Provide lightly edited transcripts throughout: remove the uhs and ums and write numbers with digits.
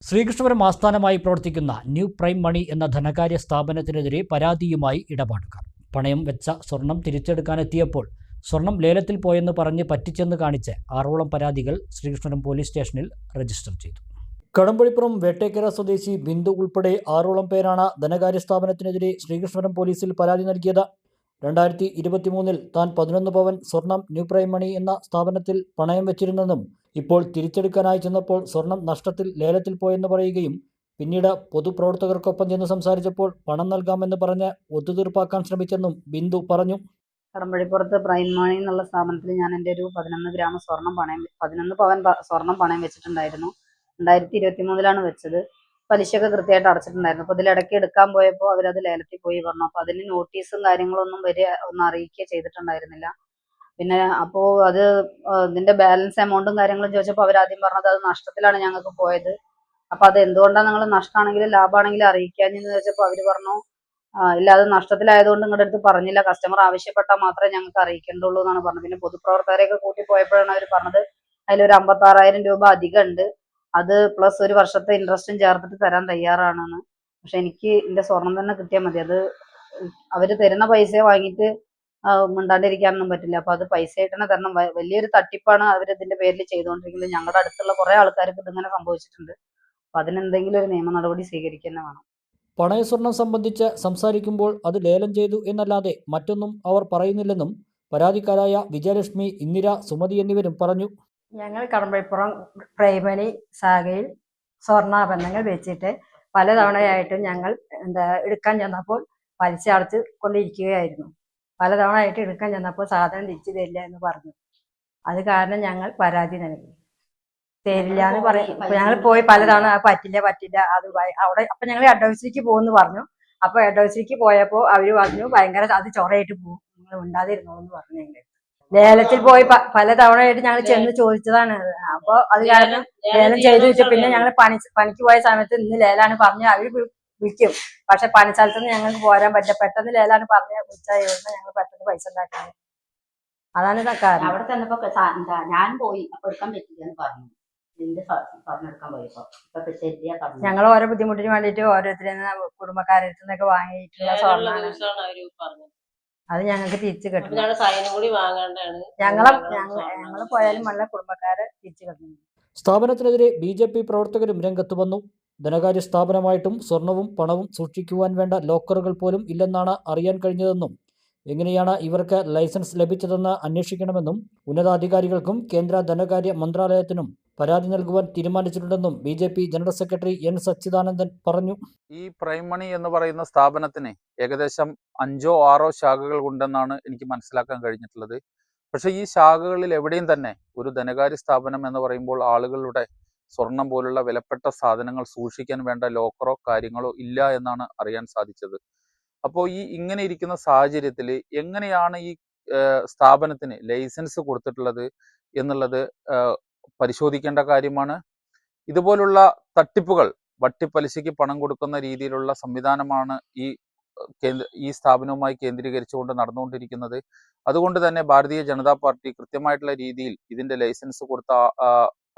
ശ്രീകൃഷ്ണപുരം ആസ്ഥാനമായി പ്രവർത്തിക്കുന്ന new Prime മണി എന്ന ധനകാര്യ സ്ഥാപനത്തിനെതിരെ പരാതിയുമായി ഇടപാടുകാർ. പണയം വെച്ച സ്വർണം തിരിച്ചെടുക്കാനെത്തിയപ്പോൾ സ്വർണം ലേലത്തിൽ പോയെന്ന് പറഞ്ഞ് പറ്റിച്ചെന്ന് കാണിച്ച് 6ഓളം പരാതികൾ ശ്രീകൃഷ്ണപുരം പോലീസ് സ്റ്റേഷനിൽ രജിസ്റ്റർ ചെയ്തു. കടമ്പഴിപ്പുറം വേട്ടേക്കര സ്വദേശി ബിന്ദു ഉൾപ്പെടെ 6ഓളം പേരാണ് ധനകാര്യ സ്ഥാപനത്തിനെതിരെ ശ്രീകൃഷ്ണപുരം പോലീസിൽ പരാതി നൽകിയത്. 2023 താൻ 11 പവൻ സ്വർണം ന്യൂ പ്രൈം മണി എന്ന സ്ഥാപനത്തിൽ പണയം വെച്ചിരുന്നെന്നും ഇപ്പോൾ തിരിച്ചെടുക്കാനായി ചെന്നപ്പോൾ സ്വർണം നഷ്ടത്തിൽ ലേലത്തിൽ പോയെന്ന് പറയുകയും പിന്നീട് പൊതുപ്രവർത്തകർക്കൊപ്പം ചെന്ന് സംസാരിച്ചപ്പോൾ പണം നൽകാമെന്ന് പറഞ്ഞ് ഒത്തുതീർപ്പാക്കാൻ ശ്രമിച്ചെന്നും ബിന്ദു പറഞ്ഞു. കടമ്പഴിപ്പുറത്ത് പ്രൈം മണി എന്നുള്ള സ്ഥാപനത്തിൽ ഞാൻ എൻ്റെ ഒരു 11 ഗ്രാം സ്വർണം 11 പവൻ സ്വർണം പണയം വെച്ചിട്ടുണ്ടായിരുന്നു. 2023 വെച്ചത്. പലിശയൊക്കെ കൃത്യമായിട്ട് അടച്ചിട്ടുണ്ടായിരുന്നു. അപ്പോൾ ഇതിലിടയ്ക്ക് എടുക്കാൻ പോയപ്പോൾ അവരത് ലേലത്തിൽ പോയി പറഞ്ഞു. അപ്പോൾ അതിന് നോട്ടീസും കാര്യങ്ങളൊന്നും ഒന്നും അറിയിക്കുക ചെയ്തിട്ടുണ്ടായിരുന്നില്ല. പിന്നെ അപ്പോൾ അത് ഇതിന്റെ ബാലൻസ് എമൗണ്ടും കാര്യങ്ങളും ചോദിച്ചപ്പോൾ അവരാദ്യം പറഞ്ഞത് അത് നഷ്ടത്തിലാണ് ഞങ്ങൾക്ക് പോയത്. അപ്പോൾ അത് എന്തുകൊണ്ടാണ് നിങ്ങൾ നഷ്ടമാണെങ്കിലും ലാഭമാണെങ്കിലും അറിയിക്കാഞ്ഞെന്ന് ചോദിച്ചപ്പോൾ അവർ പറഞ്ഞു ഇല്ല, അത് നഷ്ടത്തിലായതുകൊണ്ട് നിങ്ങളുടെ അടുത്ത് പറഞ്ഞില്ല, കസ്റ്റമർ ആവശ്യപ്പെട്ടാൽ മാത്രമേ ഞങ്ങൾക്ക് അറിയിക്കേണ്ടുള്ളൂ എന്നാണ് പറഞ്ഞത്. പിന്നെ പൊതുപ്രവർത്തകരെയൊക്കെ കൂട്ടി പോയപ്പോഴാണ് അവർ പറഞ്ഞത് അതിലൊരു 56,000 രൂപ അധികം ഉണ്ട്, അത് പ്ലസ് ഒരു വർഷത്തെ ഇൻട്രസ്റ്റും ചേർത്തിട്ട് തരാൻ തയ്യാറാണെന്ന്. പക്ഷെ എനിക്ക് എൻ്റെ സ്വർണം തന്നെ കിട്ടിയാൽ മതി, അത് അവർ തരുന്ന പൈസ വാങ്ങിയിട്ട് മിണ്ടാണ്ടിരിക്കാനൊന്നും പറ്റില്ല. അപ്പൊ അത് പൈസ ആയിട്ട് തന്നെ തരണം. വലിയൊരു തട്ടിപ്പാണ് അവർ ഇതിന്റെ പേരിൽ ചെയ്തുകൊണ്ടിരിക്കുന്നത്. ഞങ്ങളുടെ അടുത്തുള്ള കുറെ ആൾക്കാർക്ക് ഇതിങ്ങനെ സംഭവിച്ചിട്ടുണ്ട്. അപ്പൊ അതിനെന്തെങ്കിലും ഒരു നിയമ നടപടി സ്വീകരിക്കുന്ന വേണം. പണയസ്വർണം സംബന്ധിച്ച് സംസാരിക്കുമ്പോൾ അത് ലേലം ചെയ്തു എന്നല്ലാതെ മറ്റൊന്നും അവർ പറയുന്നില്ലെന്നും പരാതിക്കാരായ വിജയലക്ഷ്മി, ഇന്ദിര, സുമതി എന്നിവരും പറഞ്ഞു. ഞങ്ങൾ കടമ്പഴിപ്പുറം പ്രൈമറി ശാഖയിൽ സ്വർണ്ണാഭരണങ്ങൾ വെച്ചിട്ട് പലതവണയായിട്ടും ഞങ്ങൾ എടുക്കാൻ ചെന്നപ്പോൾ പലിശ അടച്ച് കൊണ്ടിരിക്കുകയായിരുന്നു. പലതവണ ആയിട്ട് എടുക്കാൻ ചെന്നപ്പോൾ സാധനം തിരിച്ചു തരില്ല എന്ന് പറഞ്ഞു. അത് കാരണം ഞങ്ങൾ പരാതി നൽകി. തരില്ല എന്ന് പറയും. ഞങ്ങൾ പോയി പലതവണ പറ്റില്ല അത് അവിടെ. അപ്പൊ ഞങ്ങൾ ഹെഡ് ഓഫീസിലേക്ക് പോകുമെന്ന് പറഞ്ഞു. അപ്പൊ ഹെഡ് ഓഫീസിലേക്ക് പോയപ്പോൾ അവര് പറഞ്ഞു ഭയങ്കര അത് ചൊറയായിട്ട് പോകും, നിങ്ങൾ ഉണ്ടാതിരുന്നോന്ന് പറഞ്ഞു. ഞങ്ങൾ ലേലത്തിൽ പോയി പലതവണയായിട്ട് ഞങ്ങൾ ചെന്ന് ചോദിച്ചതാണ്. അപ്പൊ അത് കാരണം ലേലം ചെയ്തു വെച്ചു. പിന്നെ ഞങ്ങൾ പണിക്ക് പോയ സമയത്ത് ഇന്ന് ലേലാണ് പറഞ്ഞ് അവര് വിളിക്കും. പക്ഷെ പണിസ്ഥലത്തുനിന്ന് ഞങ്ങൾക്ക് പോരാൻ പറ്റില്ല. പെട്ടെന്ന് ലേലാണ് പറഞ്ഞ് വിളിച്ചാൽ ഞങ്ങൾ പെട്ടെന്ന് പൈസ ഉണ്ടാക്കുന്നത്. അതാണ് കാരണം. അവിടെ ചെന്നപ്പോ ഞാൻ പോയി അപ്പൊ എടുക്കാൻ പറ്റില്ല എന്ന് പറഞ്ഞു. ഞങ്ങൾ ഓരോ ബുദ്ധിമുട്ടിന് വേണ്ടിയിട്ട് ഓരോരുത്തരിൽ കുടുംബക്കാരുടെ നിന്നൊക്കെ വാങ്ങിയിട്ടുള്ള സ്വർണ്ണമാണ്. അത് ഞങ്ങൾക്ക് തിരിച്ചു കിട്ടും. ഞങ്ങൾ പോയാലും നല്ല കുടുംബക്കാരെ തിരിച്ചു കിട്ടുന്നു. സ്ഥാപനത്തിനെതിരെ BJP പ്രവർത്തകരും രംഗത്ത് വന്നു. ധനകാര്യ സ്ഥാപനമായിട്ടും സ്വർണവും പണവും സൂക്ഷിക്കുവാൻ വേണ്ട ലോക്കറുകൾ പോലും ഇല്ലെന്നാണ് അറിയാൻ കഴിഞ്ഞതെന്നും എങ്ങനെയാണ് ഇവർക്ക് ലൈസൻസ് ലഭിച്ചതെന്ന് അന്വേഷിക്കണമെന്നും ഉന്നതാധികാരികൾക്കും കേന്ദ്ര ധനകാര്യ മന്ത്രാലയത്തിനും പരാതി നൽകുവാൻ തീരുമാനിച്ചിട്ടുണ്ടെന്നും BJP general secretary N. Sachidanandan പറഞ്ഞു. ഈ പ്രൈം മണി എന്ന് പറയുന്ന സ്ഥാപനത്തിന് ഏകദേശം 5ഓ 6ഓ ശാഖകൾ ഉണ്ടെന്നാണ് എനിക്ക് മനസ്സിലാക്കാൻ കഴിഞ്ഞിട്ടുള്ളത്. പക്ഷേ ഈ ശാഖകളിൽ എവിടെയും തന്നെ ഒരു ധനകാര്യ സ്ഥാപനം എന്ന് പറയുമ്പോൾ ആളുകളുടെ സ്വർണം പോലുള്ള വിലപ്പെട്ട സാധനങ്ങൾ സൂക്ഷിക്കാൻ വേണ്ട ലോക്കറോ കാര്യങ്ങളോ ഇല്ല എന്നാണ് അറിയാൻ സാധിച്ചത്. അപ്പോൾ ഇങ്ങനെ ഇരിക്കുന്ന സാഹചര്യത്തിൽ എങ്ങനെയാണ് ഈ സ്ഥാപനത്തിന് ലൈസൻസ് കൊടുത്തിട്ടുള്ളത് എന്നുള്ളത് പരിശോധിക്കേണ്ട കാര്യമാണ്. ഇതുപോലുള്ള തട്ടിപ്പുകൾ, വട്ടിപ്പലിശയ്ക്ക് പണം കൊടുക്കുന്ന രീതിയിലുള്ള സംവിധാനമാണ് ഈ സ്ഥാപനവുമായി കേന്ദ്രീകരിച്ചുകൊണ്ട് നടന്നുകൊണ്ടിരിക്കുന്നത്. അതുകൊണ്ട് തന്നെ ഭാരതീയ ജനതാ പാർട്ടി കൃത്യമായിട്ടുള്ള രീതിയിൽ ഇതിന്റെ ലൈസൻസ് കൊടുത്ത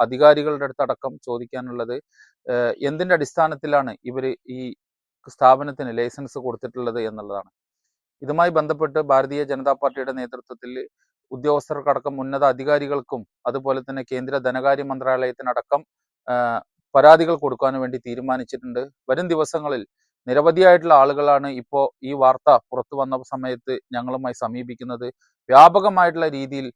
അധികാരികളുടെ അടുത്തടക്കം ചോദിക്കാനുള്ളത് എന്തിന്റെ അടിസ്ഥാനത്തിലാണ് ഇവർ ഈ സ്ഥാപനത്തിന് ലൈസൻസ് കൊടുത്തിട്ടുള്ളത് എന്നുള്ളതാണ്. ഇതുമായി ബന്ധപ്പെട്ട് ഭാരതീയ ജനതാ പാർട്ടിയുടെ നേതൃത്വത്തിൽ ഉദ്യോഗസ്ഥർക്കടക്കം ഉന്നത അധികാരികൾക്കും അതുപോലെ തന്നെ കേന്ദ്ര ധനകാര്യ മന്ത്രാലയത്തിനടക്കം പരാതികൾ കൊടുക്കാൻ വേണ്ടി തീരുമാനിച്ചിട്ടുണ്ട്. വരും ദിവസങ്ങളിൽ നിരവധിയായിട്ടുള്ള ആളുകളാണ് ഇപ്പോൾ ഈ വാർത്ത പുറത്തു വന്ന സമയത്ത് ഞങ്ങളുമായി സമീപിക്കുന്നത്. വ്യാപകമായിട്ടുള്ള രീതിയിൽ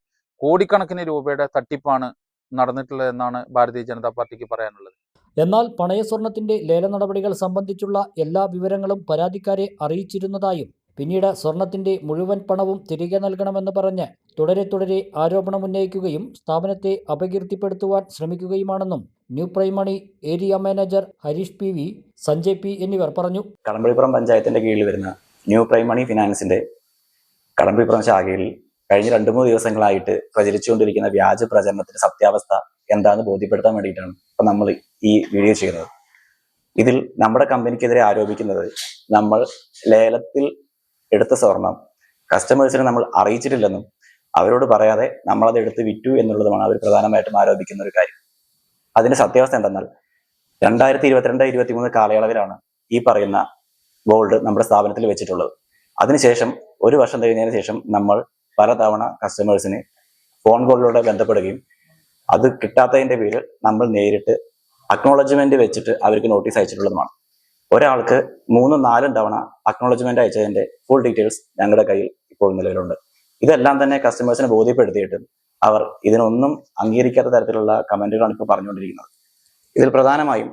കോടിക്കണക്കിന് രൂപയുടെ തട്ടിപ്പാണ് നടന്നിട്ടുള്ളതെന്നാണ് ഭാരതീയ ജനതാ പാർട്ടിക്ക് പറയാനുള്ളത്. എന്നാൽ പണയസ്വർണത്തിന്റെ ലേല നടപടികൾ സംബന്ധിച്ചുള്ള എല്ലാ വിവരങ്ങളും പരാതിക്കാരെ അറിയിച്ചിരുന്നതായും പിന്നീട് സ്വർണത്തിന്റെ മുഴുവൻ പണവും തിരികെ നൽകണമെന്ന് പറഞ്ഞ് തുടരെ ആരോപണമുന്നയിക്കുകയും സ്ഥാപനത്തെ അപകീർത്തിപ്പെടുത്തുവാൻ ശ്രമിക്കുകയുമാണെന്നും New Prime Money area manager Harish PV, Sanjay P എന്നിവർ പറഞ്ഞു. കടമ്പഴിപ്പുറം പഞ്ചായത്തിന്റെ കീഴിൽ വരുന്ന ന്യൂ പ്രൈം മണി ഫിനാൻസിന്റെ കടമ്പഴിപ്പുറം ശാഖയിൽ കഴിഞ്ഞ 2-3 ദിവസങ്ങളായിട്ട് പ്രചരിച്ചുകൊണ്ടിരിക്കുന്ന വ്യാജ പ്രചരണത്തിന്റെ സത്യാവസ്ഥ എന്താണെന്ന് ബോധ്യപ്പെടുത്താൻ വേണ്ടിയിട്ടാണ് ഇപ്പൊ നമ്മൾ ഈ വീഡിയോ ചെയ്യുന്നത്. ഇതിൽ നമ്മുടെ കമ്പനിക്കെതിരെ ആരോപിക്കുന്നത് നമ്മൾ ലേലത്തിൽ എടുത്ത സ്വർണം കസ്റ്റമേഴ്സിനെ നമ്മൾ അറിയിച്ചിട്ടില്ലെന്നും അവരോട് പറയാതെ നമ്മളത് എടുത്ത് വിറ്റു എന്നുള്ളതുമാണ് അവർ പ്രധാനമായിട്ടും ആരോപിക്കുന്ന ഒരു കാര്യം. അതിന്റെ സത്യാവസ്ഥ എന്തെന്നാൽ 2022-23 കാലയളവിലാണ് ഈ പറയുന്ന ഗോൾഡ് നമ്മുടെ സ്ഥാപനത്തിൽ വെച്ചിട്ടുള്ളത്. അതിനുശേഷം 1 വർഷം കഴിഞ്ഞതിന് ശേഷം നമ്മൾ പലതവണ കസ്റ്റമേഴ്സിന് ഫോൺ കോളിലൂടെ ബന്ധപ്പെടുകയും അത് കിട്ടാത്തതിന്റെ പേരിൽ നമ്മൾ നേരിട്ട് അക്നോളജ്മെന്റ് വെച്ചിട്ട് അവർക്ക് നോട്ടീസ് അയച്ചിട്ടുള്ളതുമാണ്. ഒരാൾക്ക് 3-4 തവണ അക്നോളജ്മെന്റ് അയച്ചതിന്റെ ഫുൾ ഡീറ്റെയിൽസ് ഞങ്ങളുടെ കയ്യിൽ ഇപ്പോൾ നിലവിലുണ്ട്. ഇതെല്ലാം തന്നെ കസ്റ്റമേഴ്സിനെ ബോധ്യപ്പെടുത്തിയിട്ട് അവർ ഇതിനൊന്നും അംഗീകരിക്കാത്ത തരത്തിലുള്ള കമന്റുകളാണ് ഇപ്പോൾ പറഞ്ഞുകൊണ്ടിരിക്കുന്നത്. ഇതിൽ പ്രധാനമായും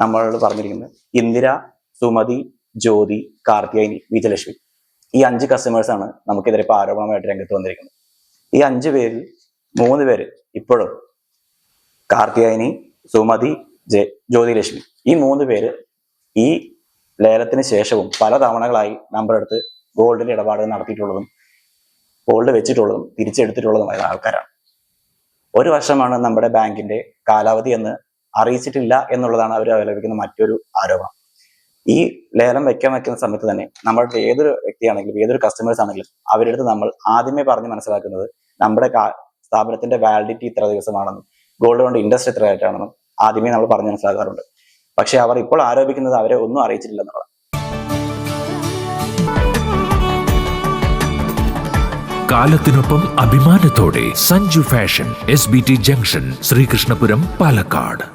നമ്മൾ പറഞ്ഞിരിക്കുന്നത് ഇന്ദിര, സുമതി, ജ്യോതി, കാർത്തിയായനി, വിജയലക്ഷ്മി ഈ 5 കസ്റ്റമേഴ്സാണ് നമുക്കെതിരെ ഇപ്പോൾ ആരോപണമായിട്ട് രംഗത്ത് വന്നിരിക്കുന്നത്. ഈ 5 പേരിൽ 3 പേര് ഇപ്പോഴും കാർത്തിയായനി, സുമതി, ജ്യോതിലക്ഷ്മി ഈ 3 പേര് ഈ ലേലത്തിന് ശേഷവും പല തവണകളായി നമ്മുടെ അടുത്ത് ഗോൾഡിന്റെ ഇടപാടുകൾ നടത്തിയിട്ടുള്ളതും ഗോൾഡ് വെച്ചിട്ടുള്ളതും തിരിച്ചെടുത്തിട്ടുള്ളതുമായ ആൾക്കാരാണ്. 1 വർഷമാണ് നമ്മുടെ ബാങ്കിന്റെ കാലാവധി എന്ന് അറിയിച്ചിട്ടില്ല എന്നുള്ളതാണ് അവർ അവലംബിക്കുന്ന മറ്റൊരു ആരോപണം. ഈ ലേലം വെക്കുന്ന സമയത്ത് തന്നെ നമ്മളുടെ ഏതൊരു വ്യക്തിയാണെങ്കിലും ഏതൊരു കസ്റ്റമേഴ്സ് ആണെങ്കിലും അവരുടെ അടുത്ത് നമ്മൾ ആദ്യമേ പറഞ്ഞ് മനസ്സിലാക്കുന്നത് നമ്മുടെ സ്ഥാപനത്തിന്റെ വാലിഡിറ്റി ഇത്ര ദിവസമാണെന്നും ഗോൾഡ് കൊണ്ട് ഇൻട്രസ്റ്റ് എത്ര ആയിട്ടാണെന്നും ആദ്യമേ നമ്മൾ പറഞ്ഞ് മനസ്സിലാക്കാറുണ്ട്. പക്ഷെ അവർ ഇപ്പോൾ ആരോപിക്കുന്നത് അവരെ ഒന്നും അറിയിച്ചിട്ടില്ല എന്നുള്ളതാണ്. കാലത്തിനൊപ്പം അഭിമാനത്തോടെ Sanju fashion, SBT junction, Sreekrishnapuram, Palakkad.